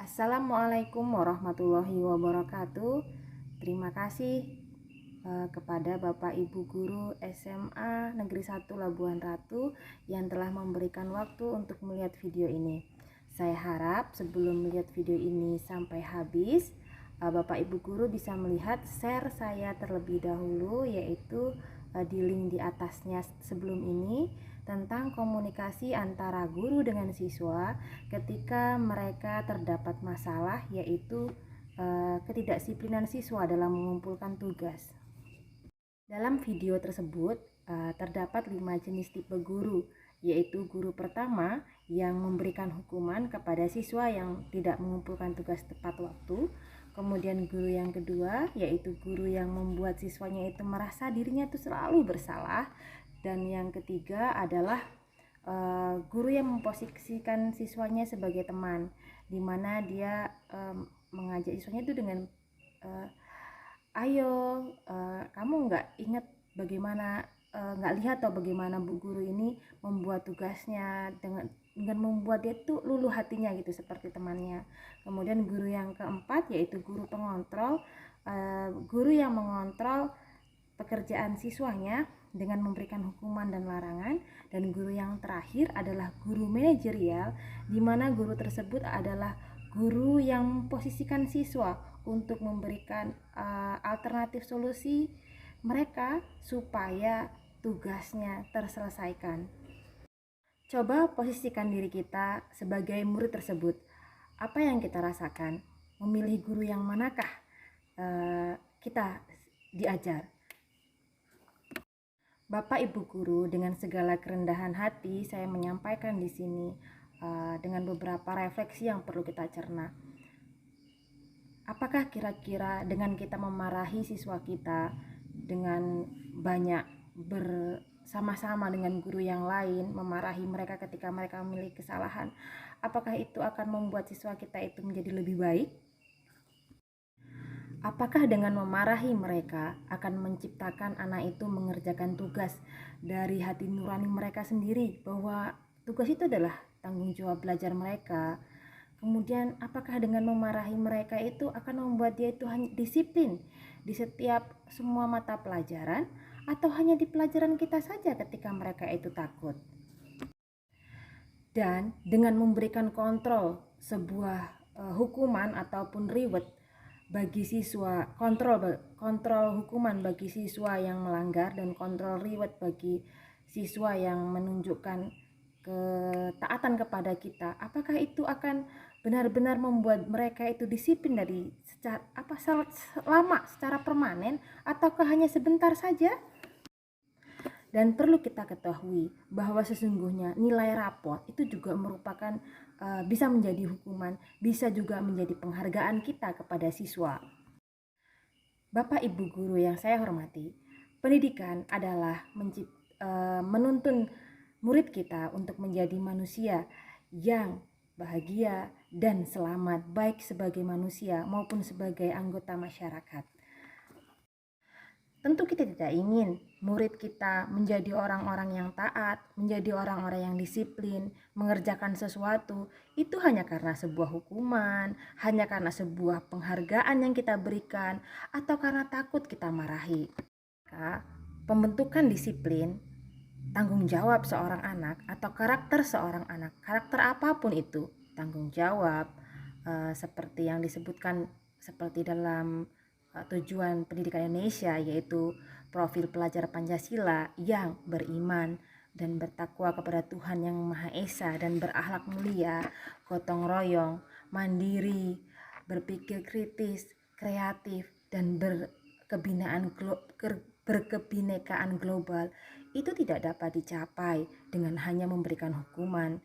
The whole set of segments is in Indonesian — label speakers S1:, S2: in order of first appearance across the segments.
S1: Assalamualaikum warahmatullahi wabarakatuh. Terima kasih kepada Bapak Ibu Guru SMA Negeri 1 Labuhan Ratu yang telah memberikan waktu untuk melihat video ini. Saya harap sebelum melihat video ini sampai habis, Bapak Ibu Guru bisa melihat share saya terlebih dahulu, yaitu di link di atasnya sebelum ini, tentang komunikasi antara guru dengan siswa ketika mereka terdapat masalah, yaitu ketidakdisiplinan siswa dalam mengumpulkan tugas. Dalam video tersebut terdapat 5 jenis tipe guru, yaitu guru pertama yang memberikan hukuman kepada siswa yang tidak mengumpulkan tugas tepat waktu. Kemudian guru yang kedua, yaitu guru yang membuat siswanya itu merasa dirinya itu selalu bersalah. Dan yang ketiga adalah guru yang memposisikan siswanya sebagai teman, di mana dia mengajak siswanya itu dengan ayo, kamu nggak ingat bagaimana, nggak lihat atau bagaimana Bu Guru ini membuat tugasnya dengan membuat dia tuh luluh hatinya gitu seperti temannya. Kemudian guru yang keempat yaitu guru pengontrol, guru yang mengontrol pekerjaan siswanya dengan memberikan hukuman dan larangan. Dan guru yang terakhir adalah guru manajerial, di mana guru tersebut adalah guru yang memposisikan siswa untuk memberikan alternatif solusi mereka supaya tugasnya terselesaikan. Coba posisikan diri kita sebagai murid tersebut. Apa yang kita rasakan? Memilih guru yang manakah kita diajar? Bapak Ibu Guru, dengan segala kerendahan hati saya menyampaikan di sini dengan beberapa refleksi yang perlu kita cerna. Apakah kira-kira dengan kita memarahi siswa kita dengan banyak bersama-sama dengan guru yang lain, memarahi mereka ketika mereka memiliki kesalahan, apakah itu akan membuat siswa kita itu menjadi lebih baik? Apakah dengan memarahi mereka akan menciptakan anak itu mengerjakan tugas dari hati nurani mereka sendiri, bahwa tugas itu adalah tanggung jawab belajar mereka? Kemudian apakah dengan memarahi mereka itu akan membuat dia itu hanya disiplin di setiap semua mata pelajaran, atau hanya di pelajaran kita saja ketika mereka itu takut? Dan dengan memberikan kontrol sebuah hukuman ataupun reward bagi siswa, kontrol hukuman bagi siswa yang melanggar dan kontrol reward bagi siswa yang menunjukkan ketaatan kepada kita, apakah itu akan benar-benar membuat mereka itu disiplin dari secara permanen, ataukah hanya sebentar saja? Dan perlu kita ketahui bahwa sesungguhnya nilai rapot itu juga merupakan bisa menjadi hukuman, bisa juga menjadi penghargaan kita kepada siswa. Bapak Ibu Guru yang saya hormati, pendidikan adalah menuntun murid kita untuk menjadi manusia yang bahagia dan selamat, baik sebagai manusia maupun sebagai anggota masyarakat. Tentu kita tidak ingin murid kita menjadi orang-orang yang taat, menjadi orang-orang yang disiplin, mengerjakan sesuatu itu hanya karena sebuah hukuman, hanya karena sebuah penghargaan yang kita berikan, atau karena takut kita marahi. Maka pembentukan disiplin, tanggung jawab seorang anak atau karakter seorang anak, karakter apapun itu, tanggung jawab seperti yang disebutkan seperti dalam tujuan pendidikan Indonesia, yaitu profil pelajar Pancasila yang beriman dan bertakwa kepada Tuhan Yang Maha Esa dan berakhlak mulia, gotong royong, mandiri, berpikir kritis, kreatif, dan berkebinekaan global, itu tidak dapat dicapai dengan hanya memberikan hukuman,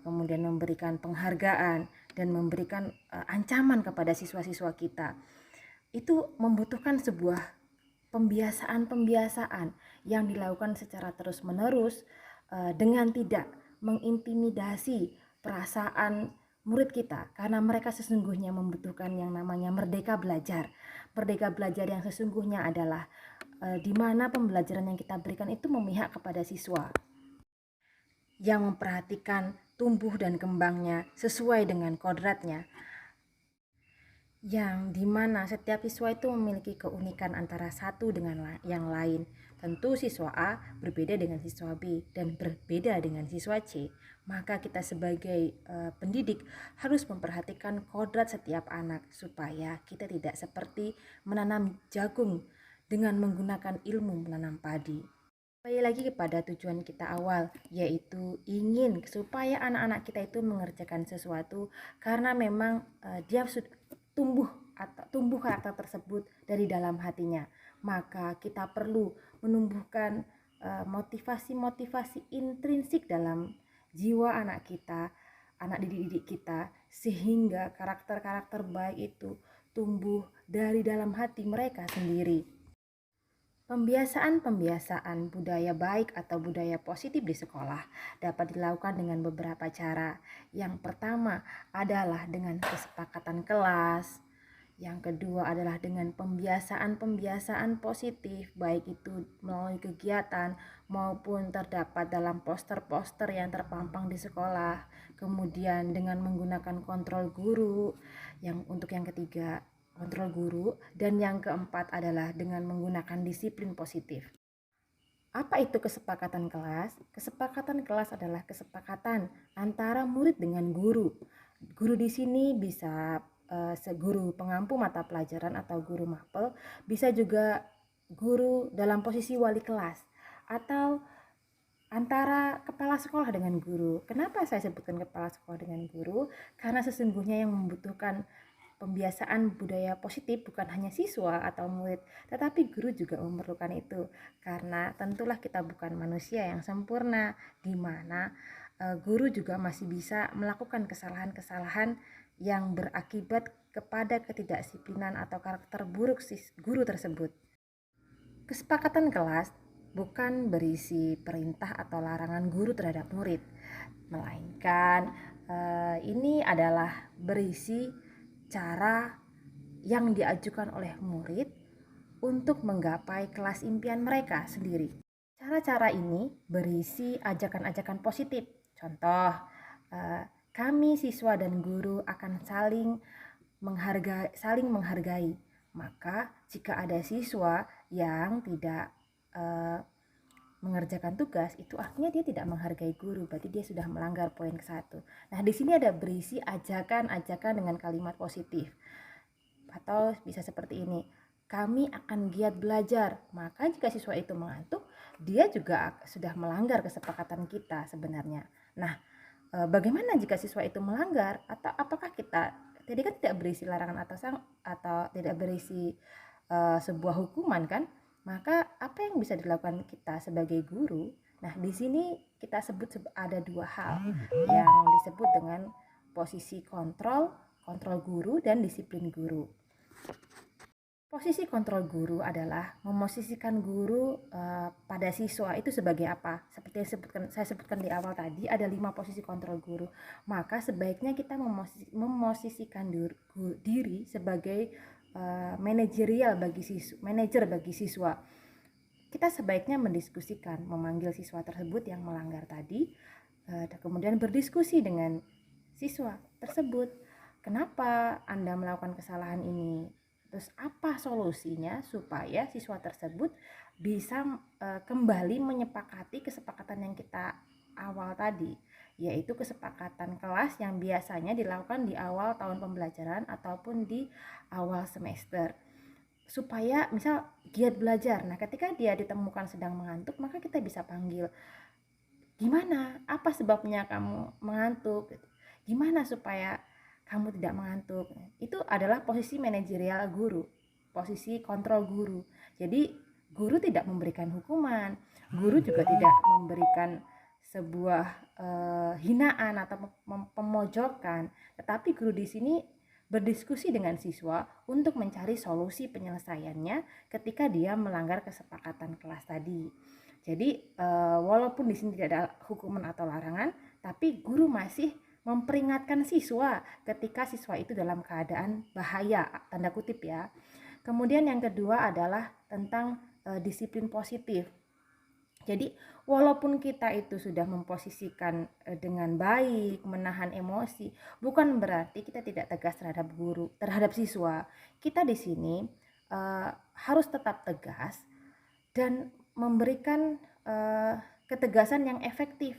S1: kemudian memberikan penghargaan, dan memberikan ancaman kepada siswa-siswa kita. Itu membutuhkan sebuah pembiasaan yang dilakukan secara terus-menerus dengan tidak mengintimidasi perasaan murid kita, karena mereka sesungguhnya membutuhkan yang namanya merdeka belajar. Merdeka belajar yang sesungguhnya adalah di mana pembelajaran yang kita berikan itu memihak kepada siswa yang memperhatikan tumbuh dan kembangnya sesuai dengan kodratnya. yang dimana setiap siswa itu memiliki keunikan antara satu dengan yang lain. Tentu siswa A berbeda dengan siswa B dan berbeda dengan siswa C. Maka kita sebagai pendidik harus memperhatikan kodrat setiap anak supaya kita tidak seperti menanam jagung dengan menggunakan ilmu menanam padi. Kembali lagi kepada tujuan kita awal, yaitu ingin supaya anak-anak kita itu mengerjakan sesuatu karena memang dia sudah tumbuh karakter tersebut dari dalam hatinya. Maka kita perlu menumbuhkan motivasi-motivasi intrinsik dalam jiwa anak kita, anak didik kita, sehingga karakter-karakter baik itu tumbuh dari dalam hati mereka sendiri. Pembiasaan budaya baik atau budaya positif di sekolah dapat dilakukan dengan beberapa cara. Yang pertama adalah dengan kesepakatan kelas. Yang kedua adalah dengan pembiasaan positif, baik itu melalui kegiatan maupun terdapat dalam poster-poster yang terpampang di sekolah. Kemudian dengan menggunakan kontrol guru. Untuk yang ketiga kontrol guru, dan yang keempat adalah dengan menggunakan disiplin positif. Apa itu kesepakatan kelas? Kesepakatan kelas adalah kesepakatan antara murid dengan guru. Guru di sini bisa guru pengampu mata pelajaran atau guru mapel, bisa juga guru dalam posisi wali kelas, atau antara kepala sekolah dengan guru. Kenapa saya sebutkan kepala sekolah dengan guru? Karena sesungguhnya yang membutuhkan pembiasaan budaya positif bukan hanya siswa atau murid, tetapi guru juga memerlukan itu. Karena tentulah kita bukan manusia yang sempurna, di mana guru juga masih bisa melakukan kesalahan-kesalahan yang berakibat kepada ketidakdisiplinan atau karakter buruk guru tersebut. Kesepakatan kelas bukan berisi perintah atau larangan guru terhadap murid, melainkan ini adalah berisi cara yang diajukan oleh murid untuk menggapai kelas impian mereka sendiri. Cara-cara ini berisi ajakan-ajakan positif. Contoh, kami siswa dan guru akan saling menghargai. Maka jika ada siswa yang tidak mengerjakan tugas, itu artinya dia tidak menghargai guru, berarti dia sudah melanggar poin ke-1. Nah, di sini ada berisi ajakan-ajakan dengan kalimat positif. Atau bisa seperti ini, kami akan giat belajar. Maka jika siswa itu mengantuk, dia juga sudah melanggar kesepakatan kita sebenarnya. Nah, bagaimana jika siswa itu melanggar? Atau apakah kita tadi kan tidak berisi larangan atau tidak berisi sebuah hukuman kan? Maka apa yang bisa dilakukan kita sebagai guru? Nah, di sini kita sebut ada dua hal yang disebut dengan posisi kontrol guru dan disiplin guru. Posisi kontrol guru adalah memosisikan guru pada siswa itu sebagai apa? Seperti yang saya sebutkan di awal tadi, ada 5 posisi kontrol guru. Maka sebaiknya kita memosisikan diri sebagai manajer bagi siswa. Kita sebaiknya mendiskusikan, memanggil siswa tersebut yang melanggar tadi, kemudian berdiskusi dengan siswa tersebut. Kenapa Anda melakukan kesalahan ini? Terus apa solusinya supaya siswa tersebut bisa kembali menyepakati kesepakatan yang kita awal tadi, yaitu kesepakatan kelas yang biasanya dilakukan di awal tahun pembelajaran ataupun di awal semester. Supaya misal giat belajar, nah ketika dia ditemukan sedang mengantuk, maka kita bisa panggil, gimana, apa sebabnya kamu mengantuk, gimana supaya kamu tidak mengantuk. Itu adalah posisi manajerial guru, posisi kontrol guru. Jadi guru tidak memberikan hukuman, guru juga tidak memberikan sebuah hinaan atau pemojokkan, tetapi guru di sini berdiskusi dengan siswa untuk mencari solusi penyelesaiannya ketika dia melanggar kesepakatan kelas tadi. Jadi walaupun di sini tidak ada hukuman atau larangan, tapi guru masih memperingatkan siswa ketika siswa itu dalam keadaan bahaya, tanda kutip ya. Kemudian yang kedua adalah tentang disiplin positif. Jadi walaupun kita itu sudah memposisikan dengan baik, menahan emosi, bukan berarti kita tidak tegas terhadap guru, terhadap siswa. Kita di sini harus tetap tegas dan memberikan ketegasan yang efektif.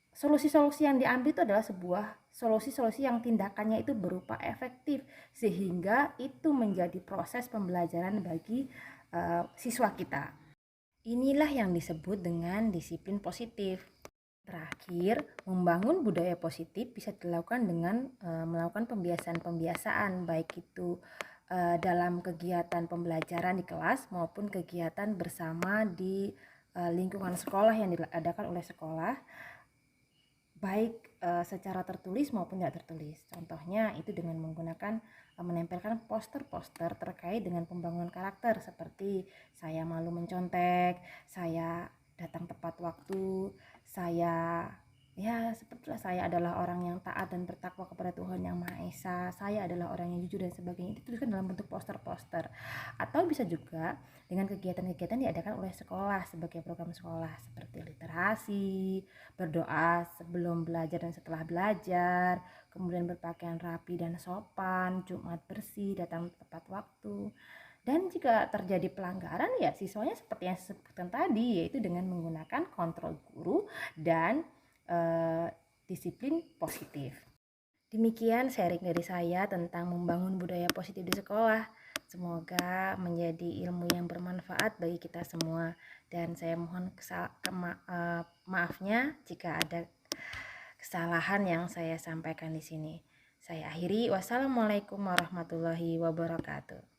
S1: Solusi-solusi yang diambil itu adalah sebuah solusi-solusi yang tindakannya itu berupa efektif, sehingga itu menjadi proses pembelajaran bagi siswa kita. Inilah yang disebut dengan disiplin positif. Terakhir, membangun budaya positif bisa dilakukan dengan melakukan pembiasaan-pembiasaan, baik itu dalam kegiatan pembelajaran di kelas maupun kegiatan bersama di lingkungan sekolah yang diadakan oleh sekolah, baik secara tertulis maupun tidak tertulis. Contohnya itu dengan menggunakan menempelkan poster-poster terkait dengan pembangunan karakter, seperti saya malu mencontek, saya datang tepat waktu, saya sepertilah saya adalah orang yang taat dan bertakwa kepada Tuhan Yang Maha Esa, saya adalah orang yang jujur dan sebagainya. Itu dituliskan dalam bentuk poster-poster. Atau bisa juga dengan kegiatan-kegiatan diadakan oleh sekolah sebagai program sekolah, seperti literasi, berdoa sebelum belajar dan setelah belajar, kemudian berpakaian rapi dan sopan, Jumat bersih, datang tepat waktu. Dan jika terjadi pelanggaran, ya siswanya seperti yang saya sebutkan tadi, yaitu dengan menggunakan kontrol guru dan disiplin positif. Demikian sharing dari saya tentang membangun budaya positif di sekolah. Semoga menjadi ilmu yang bermanfaat bagi kita semua, dan saya mohon maafnya jika ada kesalahan yang saya sampaikan di sini. Saya akhiri. Wassalamualaikum warahmatullahi wabarakatuh.